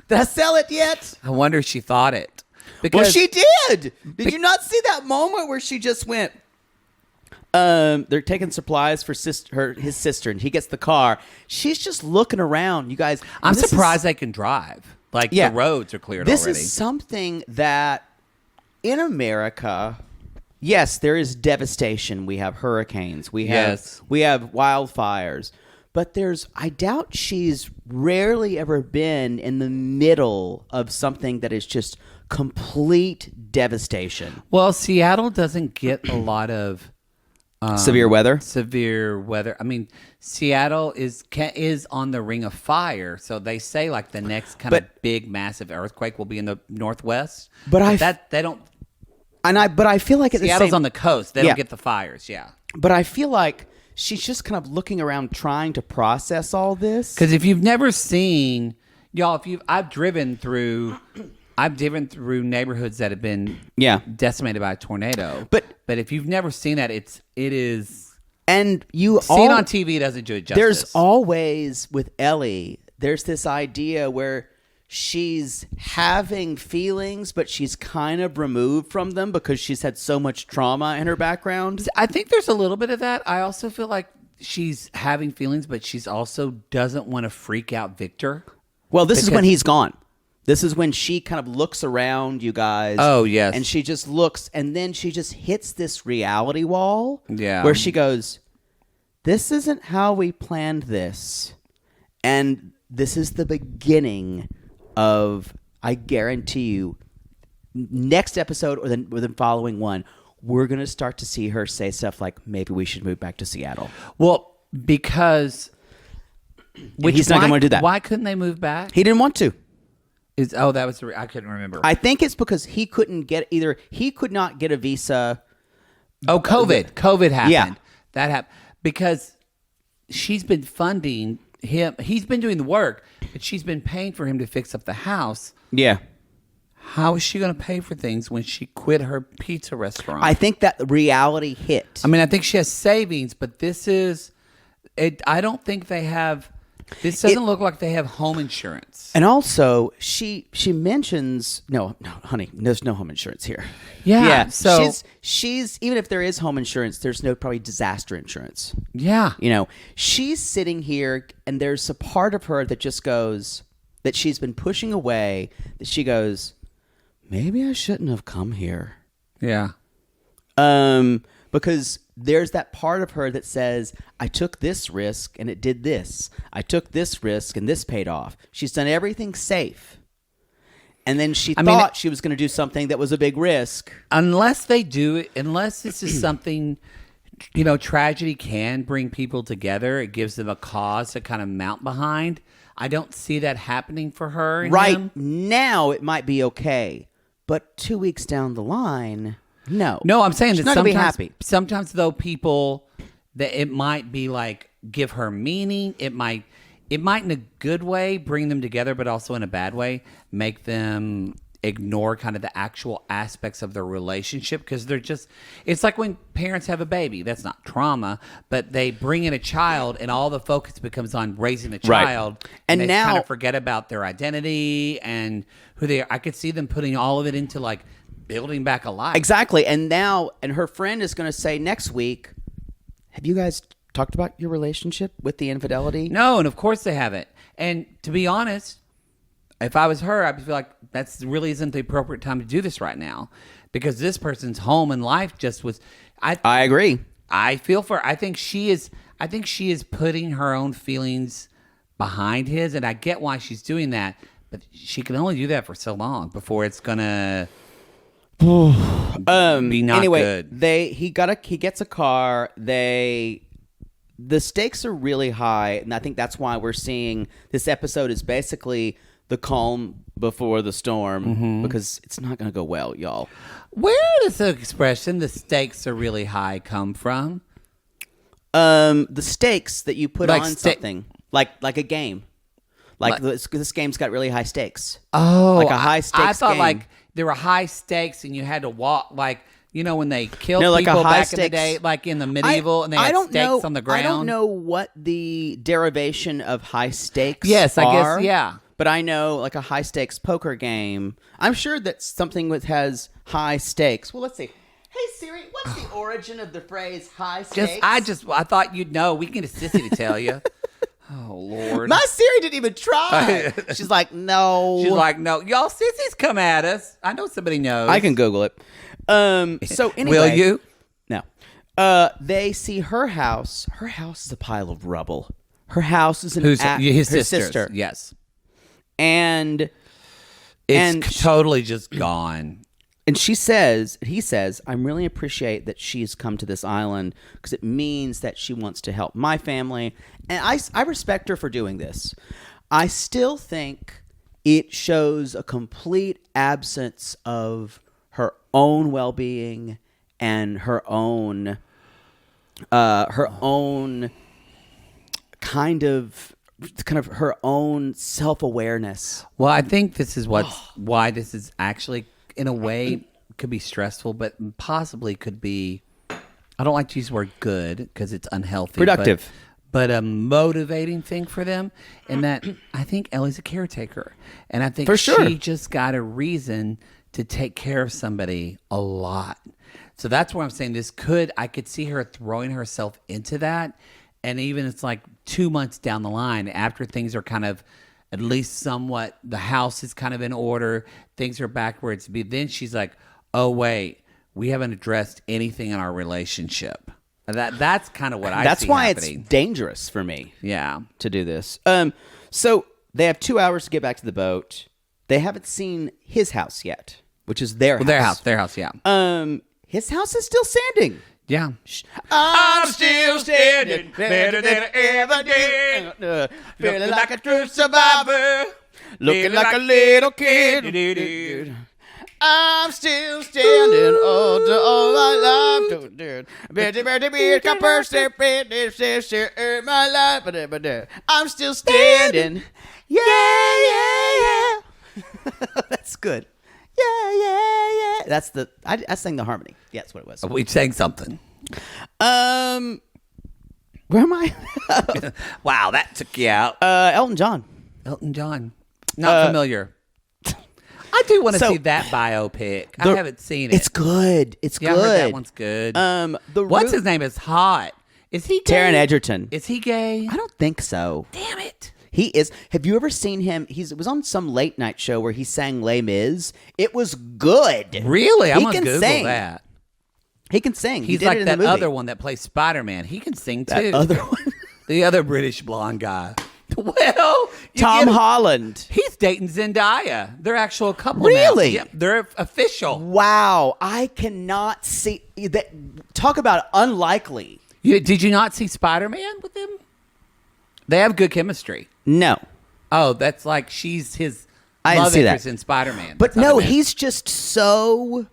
Did I sell it yet? I wonder if she thought it. Well, she did. Did you not see that moment where she just went? They're taking supplies for his sister, and he gets the car. She's just looking around, you guys. I'm surprised they can drive. Like, the roads are cleared this already. This is something that in America, yes, there is devastation. We have hurricanes. We have wildfires. But I doubt she's rarely ever been in the middle of something that is just complete devastation. Well, Seattle doesn't get a lot of severe weather. I mean, Seattle is on the ring of fire, so they say like the next kind of big, massive earthquake will be in the northwest. But they don't. But I feel like Seattle's on the coast. They don't get the fires. Yeah. But I feel like she's just kind of looking around, trying to process all this. Because if you've never seen, y'all, I've driven through neighborhoods that have been decimated by a tornado. But if you've never seen that, it is. And seeing on TV doesn't do it justice. There's always with Ellie. There's this idea where she's having feelings, but she's kind of removed from them because she's had so much trauma in her background. I think there's a little bit of that. I also feel like she's having feelings, but she's also doesn't want to freak out Victor. Well, this is when he's gone. This is when she kind of looks around, you guys. Oh, yes. And she just looks, and then she just hits this reality wall. Yeah. Where she goes, this isn't how we planned this. And this is the beginning of, I guarantee you, next episode or the following one, we're going to start to see her say stuff like, maybe we should move back to Seattle. Well, because... he's not going to want to do that. Why couldn't they move back? He didn't want to. That was I couldn't remember. I think it's because he could not get a visa. Oh, COVID happened. Yeah. That happened because she's been funding him. He's been doing the work, but she's been paying for him to fix up the house. Yeah. How is she going to pay for things when she quit her pizza restaurant? I think that reality hit. I mean, I think she has savings, but this is it. I don't think they have. This doesn't look like they have home insurance. And also, she mentions no, honey, there's no home insurance here. Yeah. So she's even if there is home insurance, there's no probably disaster insurance. Yeah. She's sitting here, and there's a part of her that just goes that she's been pushing away. That she goes, maybe I shouldn't have come here. Yeah. Because there's that part of her that says, I took this risk and it did this. I took this risk and this paid off. She's done everything safe. And then she thought she was going to do something that was a big risk. Unless they do it, unless this is something, tragedy can bring people together. It gives them a cause to kind of mount behind. I don't see that happening for her. And Right him. now, it might be okay. But 2 weeks down the line, no. No, I'm saying She's that not gonna sometimes, be happy. sometimes though, people, that it might be like give her meaning. It might in a good way bring them together, but also in a bad way make them ignore kind of the actual aspects of their relationship, because it's like when parents have a baby. That's not trauma, but they bring in a child and all the focus becomes on raising the child. And they now- kind of forget about their identity and who they are. I could see them putting all of it into like building back a life. Exactly. And her friend is going to say next week, have you guys talked about your relationship with the infidelity? No, and of course they haven't. And to be honest, if I was her, I'd feel like that's really isn't the appropriate time to do this right now, because this person's home and life just was. I agree. I feel for her. I think she is putting her own feelings behind his, and I get why she's doing that, but she can only do that for so long before it's gonna be not anyway, good. He gets a car. The stakes are really high, and I think that's why we're seeing this episode is basically the calm before the storm, because it's not going to go well, y'all. Where does the expression "the stakes are really high" come from? The stakes that you put Like on something, like a game. This game's got really high stakes. Oh, like a high stakes I thought game. like there were high stakes and you had to walk like when they killed No, like a people high back in the stakes- day, like in the medieval, and they had stakes on the ground. I don't know what the derivation of high stakes Yes, I are, guess, yeah. But I know like a high stakes poker game. I'm sure that's something that has high stakes. Well, let's see. Hey Siri, what's the origin of the phrase high stakes? I thought you'd know. We can get a sissy to tell you. Oh Lord, My Siri didn't even try. She's like, no. she's like, no, y'all sissies come at us. I know somebody knows. I can Google it. So anyway, Will you? No. They see her house. Her house is a pile of rubble. Her house is His her sister? Yes, And it's totally just gone. And he says, I really appreciate that she's come to this island because it means that she wants to help my family. And I respect her for doing this. I still think it shows a complete absence of her own well-being and her own kind of her own self-awareness. Well, I think this is why this is actually, in a way, could be stressful, but possibly could be, I don't like to use the word good because it's unhealthy. Productive. But a motivating thing for them. And that I think Ellie's a caretaker. And I think For sure. she just got a reason to take care of somebody a lot. So that's why I'm saying I could see her throwing herself into that. And even it's like 2 months down the line, after things are kind of at least somewhat, the house is kind of in order, things are back where it's be. Then she's like, oh wait, we haven't addressed anything in our relationship. That's kind of what I That's see why happening. it's dangerous for me. Yeah. To do this. So they have 2 hours to get back to the boat. They haven't seen his house yet, which is their house. Their house, yeah. His house is still standing. Yeah. I'm still standing, better than I ever did. Feeling like a true survivor, looking like a little kid. I'm still standing all my life. I'm still standing. Yeah. That's good. Yeah. I sang the harmony. Yeah, that's what it was. We sang something. Where am I? Wow, that took you out. Elton John. Elton John. Not familiar. I do want to So, see that biopic. I haven't seen it. It's good. It's Yeah, I good. heard that one's good. What's his name? Is hot. Is he gay? Taron Egerton. Is he gay? I don't think so. Damn it. He is. Have you ever seen him? It was on some late night show where he sang Les Mis. It was good. Really? I'm He going to can Google sing. that. He can sing. He He's did like it in that the movie. other one that plays Spider-Man. He can sing too. That other one. The other British blonde guy. Well, Tom Holland. He's dating Zendaya. They're actual couple Really? now. Yep, they're official. Wow, I cannot see that. Talk about unlikely. Did you not see Spider-Man with him? They have good chemistry. No, Oh, that's like she's his I didn't love see that. interest in Spider-Man. but That's how no, they met. he's just so.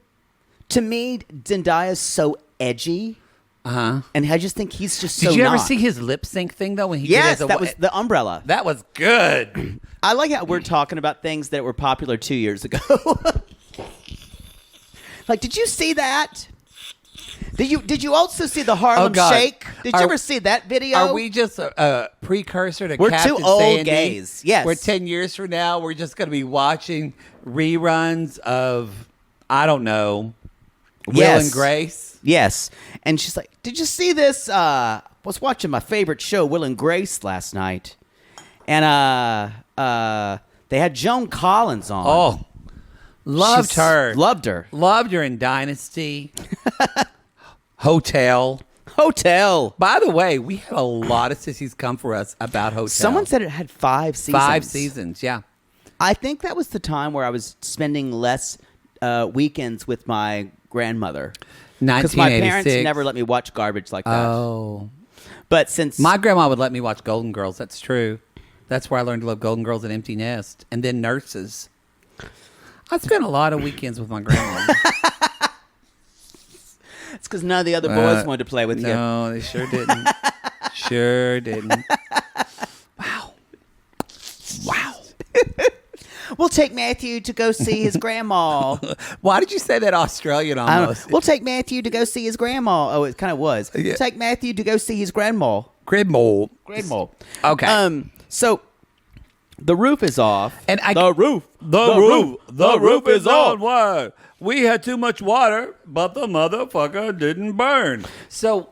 To me, Zendaya's so edgy, and I just think he's just so. Did you ever not. see his lip sync thing though? When he Yes, did as that was the umbrella. that was good. I like how we're talking about things that were popular 2 years ago. Like, did you see that? Did you also see the Harlem God. Shake? Did you ever see that video? Are we just a precursor to We're Captain two old Sandy? gays. Yes. Where 10 years from now, we're just going to be watching reruns of, I don't know, Will Yes. and Grace? Yes. And she's like, did you see this? I was watching my favorite show, Will and Grace, last night. And they had Joan Collins on. Oh, loved She's- her. Loved her. Loved her in Dynasty. Hotel. Hotel. By the way, we had a lot of sissies come for us about Hotel. Someone said it had 5 seasons. 5 seasons, yeah. I think that was the time where I was spending less weekends with my grandmother. Because my parents 1986. never let me watch garbage like that. Oh. But since My grandma would let me watch Golden Girls. That's true. That's where I learned to love Golden Girls and Empty Nest. And then Nurses. I spent a lot of weekends with my grandma. it's because none of the other boys wanted to play with you. No, they sure didn't. Sure didn't. Wow. We'll take Matthew to go see his grandma. Why did you say that Australian I don't almost? know. We'll take Matthew to go see his grandma. Oh, it kind of was. Yeah. Take Matthew to go see his grandma. Grandma. Grandma. Okay. So the roof is off. And the roof is on. Why? We had too much water, but the motherfucker didn't burn. So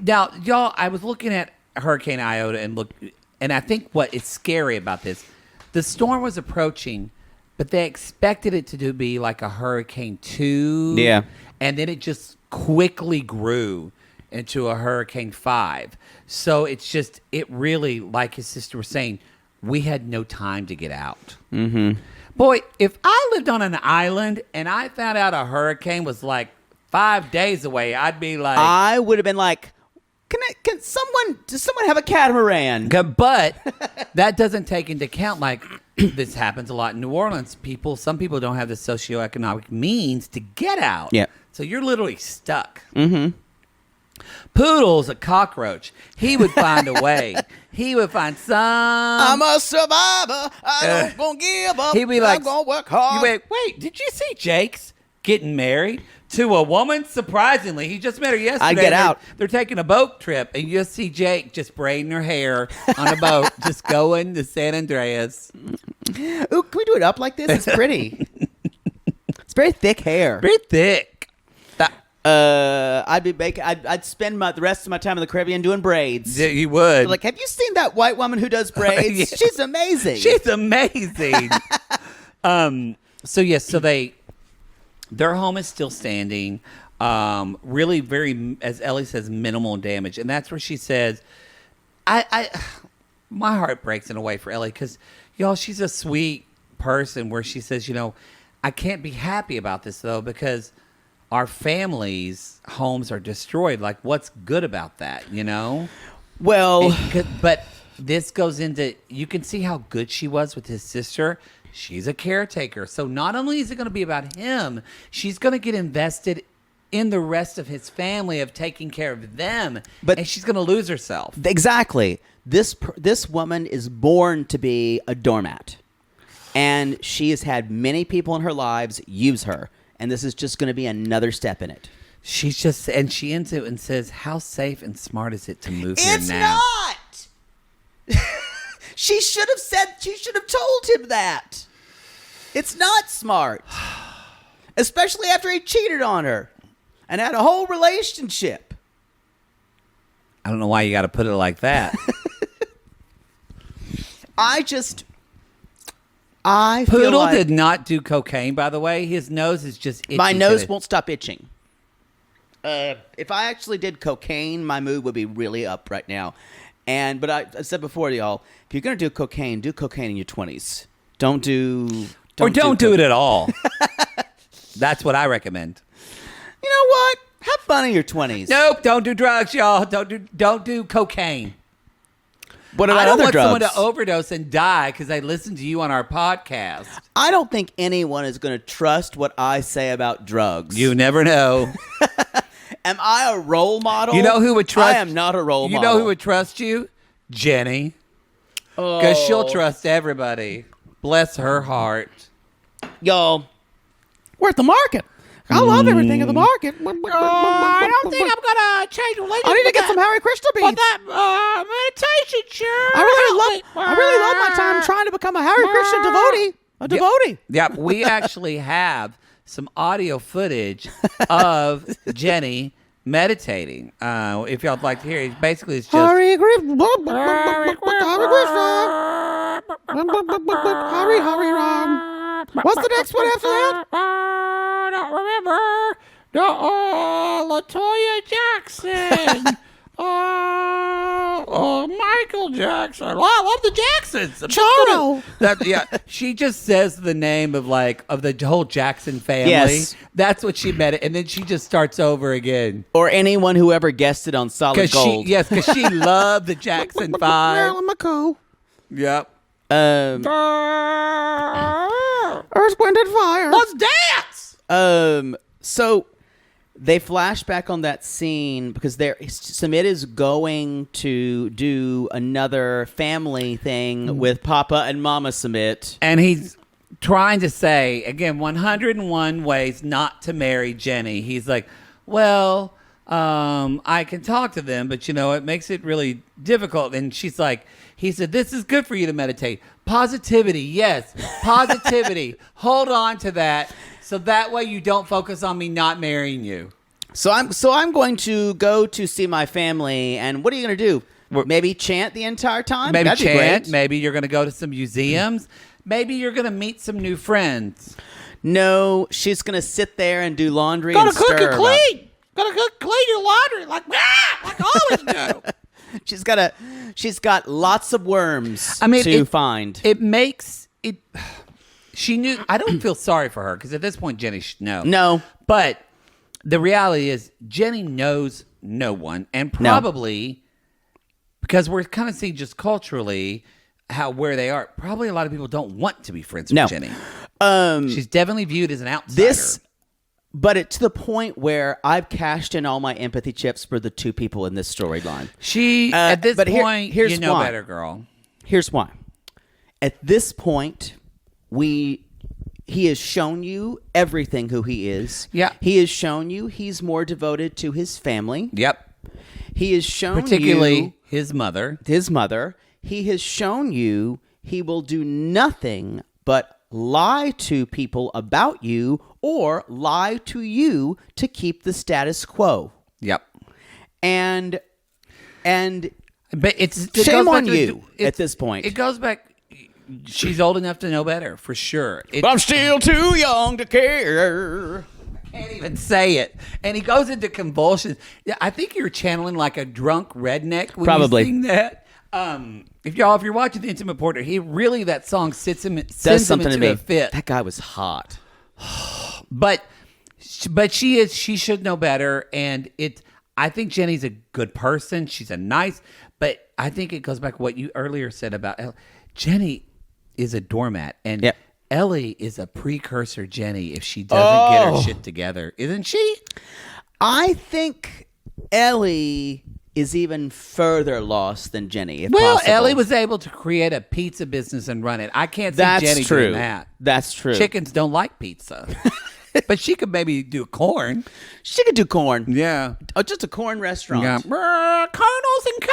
now, y'all, I was looking at Hurricane Iota and I think what is scary about this, the storm was approaching, but they expected it to be like a Hurricane 2. Yeah. And then it just quickly grew into a Hurricane 5. So it's just, it really, like his sister was saying, we had no time to get out. Mm-hmm. Boy, if I lived on an island and I found out a hurricane was like 5 days away, I'd be like... I would have been like, does someone have a catamaran? But that doesn't take into account, like, this happens a lot in New Orleans. Some people don't have the socioeconomic means to get out. Yeah. So you're literally stuck. Mm-hmm. Poodle's a cockroach. He would find a way. He would find some... I'm a survivor. I don't gonna give up. He'd be like... I'm gonna work hard. Wait, did you see Jake's getting married to a woman? Surprisingly, he just met her yesterday. I'd get out. They're taking a boat trip, and you just see Jake just braiding her hair on a boat, just going to San Andreas. Ooh, can we do it up like this? It's pretty. It's very thick hair. Very thick. I'd spend the rest of my time in the Caribbean doing braids. Yeah, you would. Like, have you seen that white woman who does braids? Yeah. She's amazing. She's amazing. Their home is still standing. Really very, as Ellie says, minimal damage. And that's where she says, my heart breaks in a way for Ellie because, y'all, she's a sweet person where she says, I can't be happy about this, though, because our families' homes are destroyed. Like, what's good about that, Well, But this goes into, you can see how good she was with his sister. She's a caretaker. So not only is it going to be about him, she's going to get invested in the rest of his family of taking care of them. And she's going to lose herself. exactly. This woman is born to be a doormat. And she has had many people in her lives use her. And this is just going to be another step in it. She ends it and says, how safe and smart is it to move here It's now? not! She should have told him that. It's not smart. Especially after he cheated on her and had a whole relationship. I don't know why you got to put it like that. Poodle feel like did not do cocaine, by the way. His nose is just itchy. my nose won't stop itching. If I actually did cocaine, my mood would be really up right now. But I said before, y'all, if you're gonna do cocaine in your 20s. Don't do it at all. That's what I recommend. You know what? Have fun in your 20s. Nope, don't do drugs, y'all. Don't do cocaine. What about I don't other want drugs? someone to overdose and die because they listen to you on our podcast. I don't think anyone is going to trust what I say about drugs. You never know. Am I a role model? You know who would trust? I am not a role model. You know who would trust you? Jenny. Because she'll trust everybody. Bless her heart. Y'all, we're at the market. I love everything in the market. I don't think I'm going to change religion. I need to get some Harry Krishna beads. But that meditation sure. I really love my time trying to become a Harry Krishna devotee. A devotee. Yeah, we actually have some audio footage of Jenny meditating. If y'all would like to hear it, basically it's just Hare Krishna. Hare Krishna. Hare Ram. What's the next one after that? I don't remember. Latoya Jackson. Michael Jackson. I love the Jacksons. She just says the name of the whole Jackson family. Yes. That's what she meant, and then she just starts over again. Or anyone who ever guessed it on Solid Gold. Because she loved the Jackson 5. Marilyn McCoo. Yep. Earth, Wind, and Fire. Let's dance. So they flash back on that scene because Sumit is going to do another family thing with Papa and Mama Sumit. And he's trying to say, again, 101 ways not to marry Jenny. He's like, well, I can talk to them, but, it makes it really difficult. And she's like, he said, this is good for you to meditate. Positivity, yes. Positivity. Hold on to that. So that way you don't focus on me not marrying you. So I'm going to go to see my family, and what are you going to do? Maybe chant the entire time? Maybe That'd be chant. great. Maybe you're going to go to some museums. Maybe you're going to meet some new friends. No, she's going to sit there and do laundry and stir cook and about- clean. Gotta clean your laundry like I always do. She's got lots of worms to find. It makes it. She knew. I don't feel sorry for her because at this point Jenny should know. No, but the reality is Jenny knows no one, and probably because we're kind of seeing just culturally where they are. Probably a lot of people don't want to be friends with Jenny. She's definitely viewed as an outsider. But it's to the point where I've cashed in all my empathy chips for the two people in this storyline. At this point, here's you know why. better, girl. Here's why. At this point, he has shown you everything who he is. Yeah. He has shown you he's more devoted to his family. Yep. He has shown particularly his mother. His mother. He has shown you he will do nothing but lie to people about you or lie to you to keep the status quo. Yep. But it shame goes back on to you at this point. It goes back. She's old enough to know better, for sure. But I'm still too young to care. Can't even say it. And he goes into convulsions. Yeah, I think you're channeling like a drunk redneck when Probably. you sing that. If you're watching The Intimate Portrait, that song sends him into a fit. That guy was hot. But she should know better, and I think Jenny's a good person. She's but I think it goes back to what you earlier said about Ellie. Jenny is a doormat, and Ellie is a precursor Jenny if she doesn't get her shit together, isn't she? I think Ellie is even further lost than Jenny. If possible. Ellie was able to create a pizza business and run it. I can't see Jenny doing that. That's true. Chickens don't like pizza. But she could maybe do corn. She could do corn. Yeah. Oh, just a corn restaurant. Yeah. Kernels and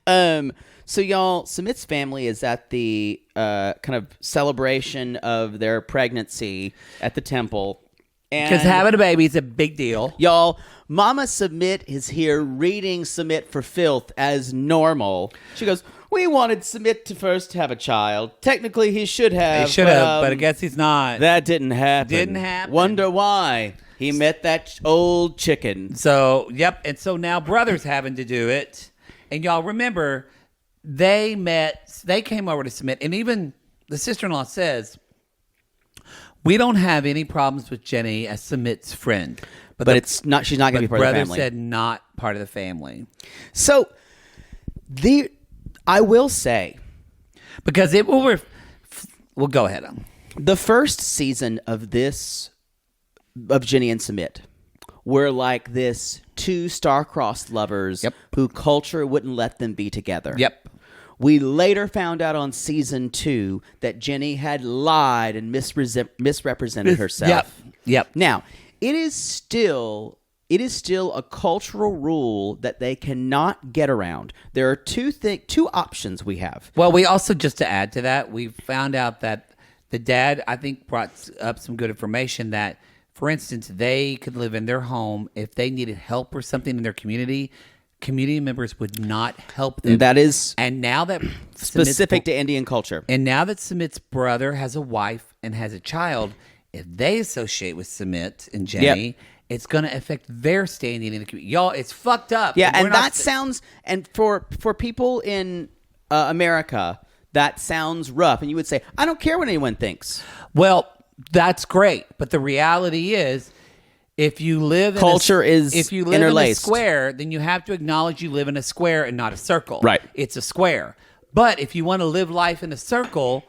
cock. So y'all, Sumit's family is at the kind of celebration of their pregnancy at the temple. Because having a baby is a big deal. Y'all, Mama Sumit is here reading Sumit for filth as normal. She goes, we wanted Sumit to first have a child. Technically, he should have. He should have, but I guess he's not. That didn't happen. Didn't happen. Wonder why. He met that old chicken. So, yep. And so now brother's having to do it. And y'all remember, they came over to Submit, and even the sister-in-law says, we don't have any problems with Jenny as Submit's friend. But it's not. She's not going to be part of the family. Brother said not part of the family. So, I will say, because it will. Well, go ahead. The first season of Jenny and Submit were like this two star-crossed lovers who culture wouldn't let them be together. Yep. We later found out on season 2 that Jenny had lied and misrepresented herself. Yep. Now, it is still a cultural rule that they cannot get around. There are two options we have. Well, we also, just to add to that, we found out that the dad, I think, brought up some good information that, for instance, they could live in their home if they needed help or something in their community. Community members would not help them. That is now that specific to Indian culture. And now that Submit's brother has a wife and has a child, if they associate with Submit and Jenny, it's going to affect their standing in the community. Y'all, it's fucked up. Yeah, and that sounds, and for people in America, that sounds rough. And you would say, I don't care what anyone thinks. Well, that's great. But the reality is, if you live in in a square, then you have to acknowledge you live in a square and not a circle. Right. It's a square. But if you want to live life in a circle,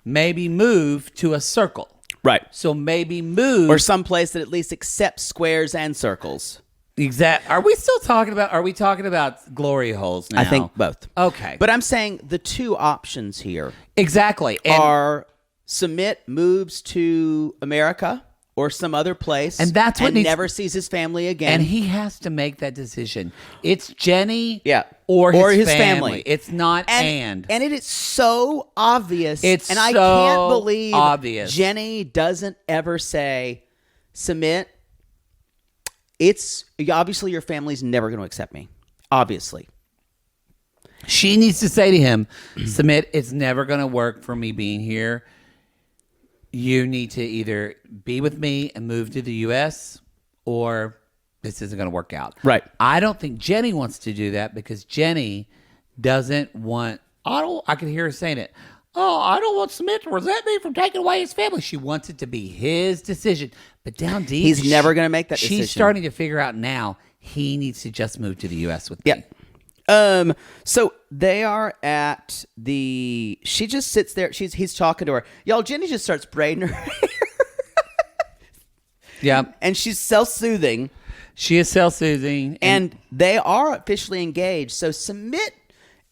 maybe move to a circle. Right. So maybe move. Or someplace that at least accepts squares and circles. Exactly. Are we talking about glory holes now? I think both. Okay. But I'm saying the two options here exactly are Submit moves to America or some other place, and that's what never sees his family again. And he has to make that decision. It's Jenny, or his family. It's not and it is so obvious. And I can't believe obvious. Jenny doesn't ever say, Submit, obviously your family's never going to accept me. Obviously. She needs to say to him, Submit, it's never going to work for me being here. You need to either be with me and move to the U.S. or this isn't going to work out. Right. I don't think Jenny wants to do that because Jenny doesn't want... I can hear her saying it. Oh, I don't want Submit to resent me from taking away his family. She wants it to be his decision. But down deep... He's never going to make that decision. She's starting to figure out now he needs to just move to the U.S. with me. So they are at she just sits there. He's talking to her. Y'all, Jenny just starts braiding her hair. Yeah. And she's self-soothing. She is self-soothing. And they are officially engaged. So Submit,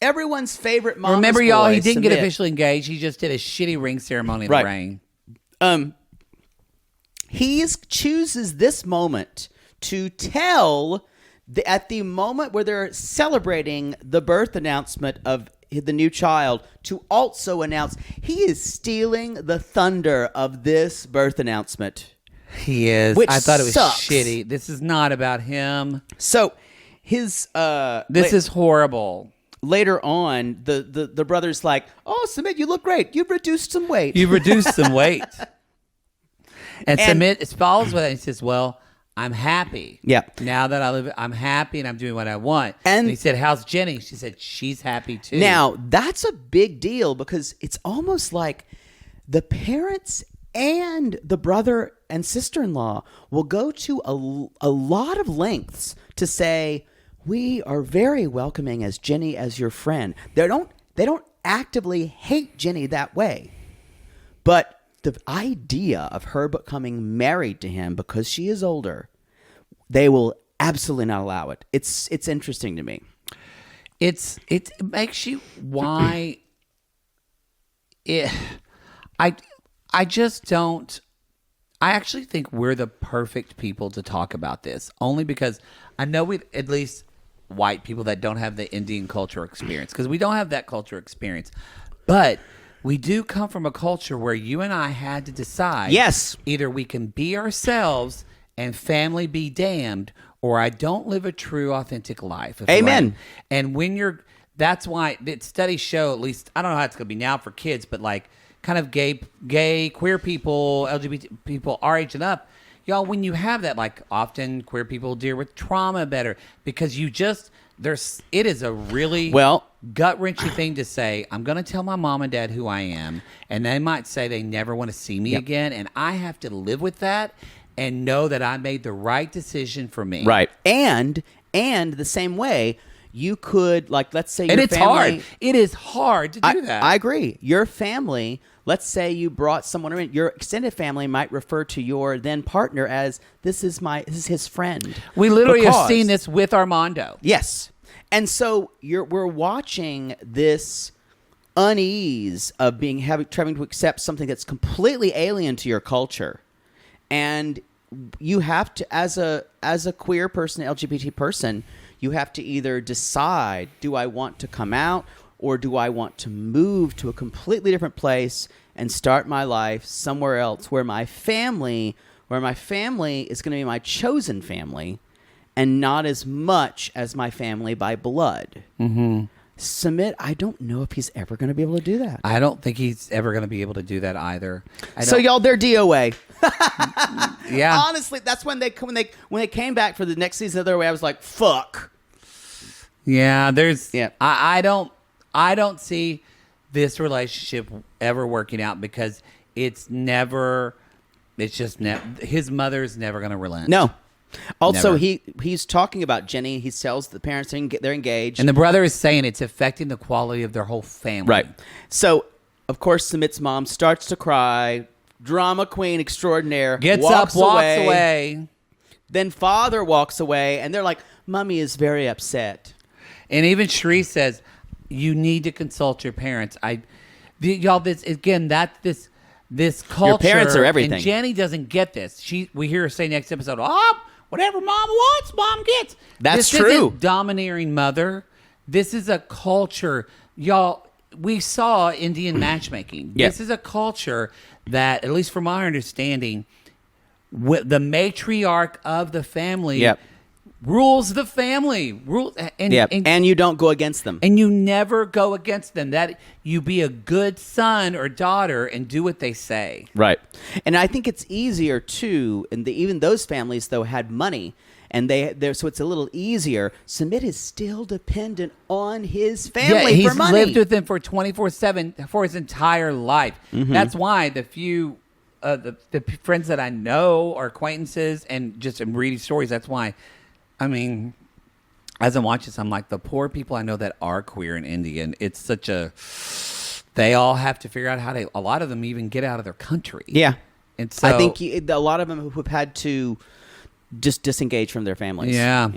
everyone's favorite mama's Remember, boy, y'all, he didn't Submit. get officially engaged. He just did a shitty ring ceremony in the rain. He chooses this moment to tell... at the moment where they're celebrating the birth announcement of the new child, to also announce he is stealing the thunder of this birth announcement. He is. Which I thought it was sucks. shitty. This is not about him. So his this is horrible. Later on, the brother's like, "Oh, Submit, you look great. You've reduced some weight. You've reduced some weight." And Submit follows with it and says, "Well, I'm happy. Yeah. Now that I live, I'm happy and I'm doing what I want." And he said, "How's Jenny?" She said, "She's happy too." Now, that's a big deal because it's almost like the parents and the brother and sister-in-law will go to a lot of lengths to say, we are very welcoming as Jenny as your friend. They don't actively hate Jenny that way. But the idea of her becoming married to him because she is older, they will absolutely not allow it. It's interesting to me. It makes you why. I just don't. I actually think we're the perfect people to talk about this, only because I know we at least white people that don't have the Indian culture experience, because we don't have that culture experience, but we do come from a culture where you and I had to decide. Yes. Either we can be ourselves and family be damned, or I don't live a true, authentic life. Amen. And when that's why studies show, at least, I don't know how it's going to be now for kids, but like kind of gay, queer people, LGBT people our age and up, y'all, when you have that, like often queer people deal with trauma better because it is a really gut-wrenching thing to say. I'm going to tell my mom and dad who I am, and they might say they never want to see me again, and I have to live with that and know that I made the right decision for me. Right. And the same way, you could, like, let's say and your it's family... hard. It is hard to do that. I agree. Your family, let's say you brought someone in, your extended family might refer to your then partner as, this is his friend. We literally have seen this with Armando. Yes. And so we're watching this unease of trying to accept something that's completely alien to your culture. And you have to, as a queer person, LGBT person, you have to either decide, do I want to come out or do I want to move to a completely different place and start my life somewhere else where my family is going to be my chosen family and not as much as my family by blood. Mm-hmm. Submit, I don't know if he's ever going to be able to do that. I don't think he's ever going to be able to do that either. So y'all, they're DOA. Yeah. Honestly, that's when they came back for the next season of Their Way. I was like, fuck. Yeah, I don't see this relationship ever working out because his mother's never going to relent. No. Also, Never. he's talking about Jenny. He tells the parents they're engaged. And the brother is saying it's affecting the quality of their whole family. Right. So, of course, Submit's mom starts to cry. Drama queen extraordinaire. Gets up, walks away. Then father walks away, and they're like, Mommy is very upset. And even Sheree says, you need to consult your parents. This culture. Your parents are everything. And Jenny doesn't get this. We hear her say next episode, whatever mom wants, mom gets. That's this true. Isn't domineering mother. This is a culture. Y'all, we saw Indian matchmaking. Yep. This is a culture that, at least from our understanding, the matriarch of the family rules the family. And you don't go against them. And you never go against them. That you be a good son or daughter and do what they say. Right. And I think it's easier too, and even those families though had money and so it's a little easier. Submit is still dependent on his family for money. He's lived with them for 24/7 for his entire life. Mm-hmm. That's why the few the friends that I know or acquaintances and just in reading stories, that's why, I mean, as I watch this, I'm like, the poor people I know that are queer and Indian, it's such they all have to figure out how a lot of them even get out of their country. Yeah. And so I think a lot of them have had to just disengage from their families. Yeah.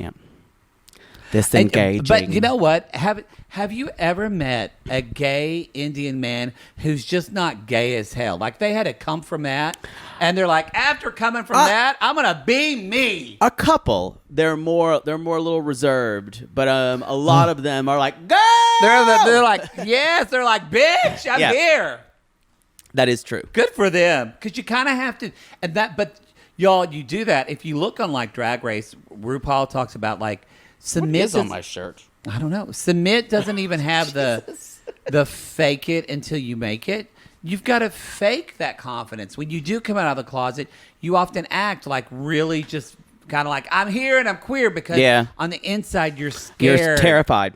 Disengaging. But you know what? Have you ever met a gay Indian man who's just not gay as hell? Like they had to come from that, and they're like, after coming from that, I'm gonna be me. A couple, they're more a little reserved, but a lot of them are like, girl. They're like, yes, they're like, bitch, I'm here. That is true. Good for them, because you kind of have to, but y'all, you do that if you look on like Drag Race. RuPaul talks about like. Submit is on my shirt? I don't know. Submit doesn't even have the fake it until you make it. You've got to fake that confidence. When you do come out of the closet, you often act like really just kind of like, I'm here and I'm queer, because on the inside you're scared. You're terrified.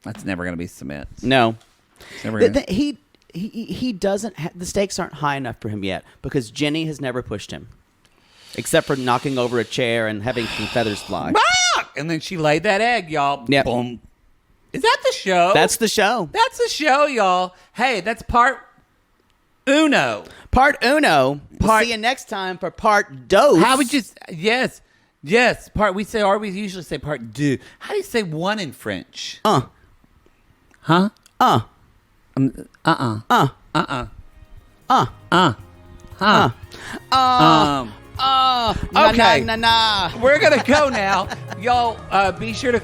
That's never going to be Submit. No. It's never gonna... He doesn't, the stakes aren't high enough for him yet because Jenny has never pushed him. Except for knocking over a chair and having some feathers fly. And then she laid that egg, y'all. Yep. Boom. Is that the show? That's the show. That's the show, y'all. Hey, that's part uno. Part uno. We'll see you next time for part dos. How would you... Yes. Part... We usually say part deux. How do you say one in French? Huh? Okay. Nah. We're gonna go now, y'all. Be sure to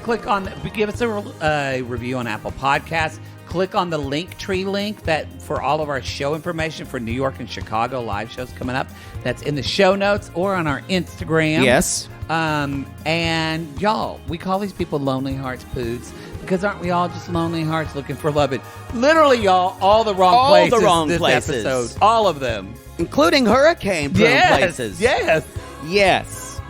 give us a review on Apple Podcasts. Click on the Linktree link for all of our show information for New York and Chicago live shows coming up. That's in the show notes or on our Instagram. Yes. And y'all, we call these people Lonely Hearts Poods because aren't we all just lonely hearts looking for love? Literally, y'all, all the wrong places. Episode, all of them. Including hurricane-prone places. Yes.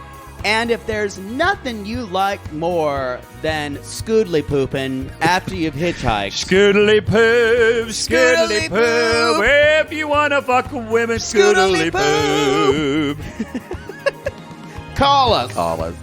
And if there's nothing you like more than scoodly pooping after you've hitchhiked, Scoodly poop, scoodly poop. If you wanna fuck women, scoodly poop. call us. Call us.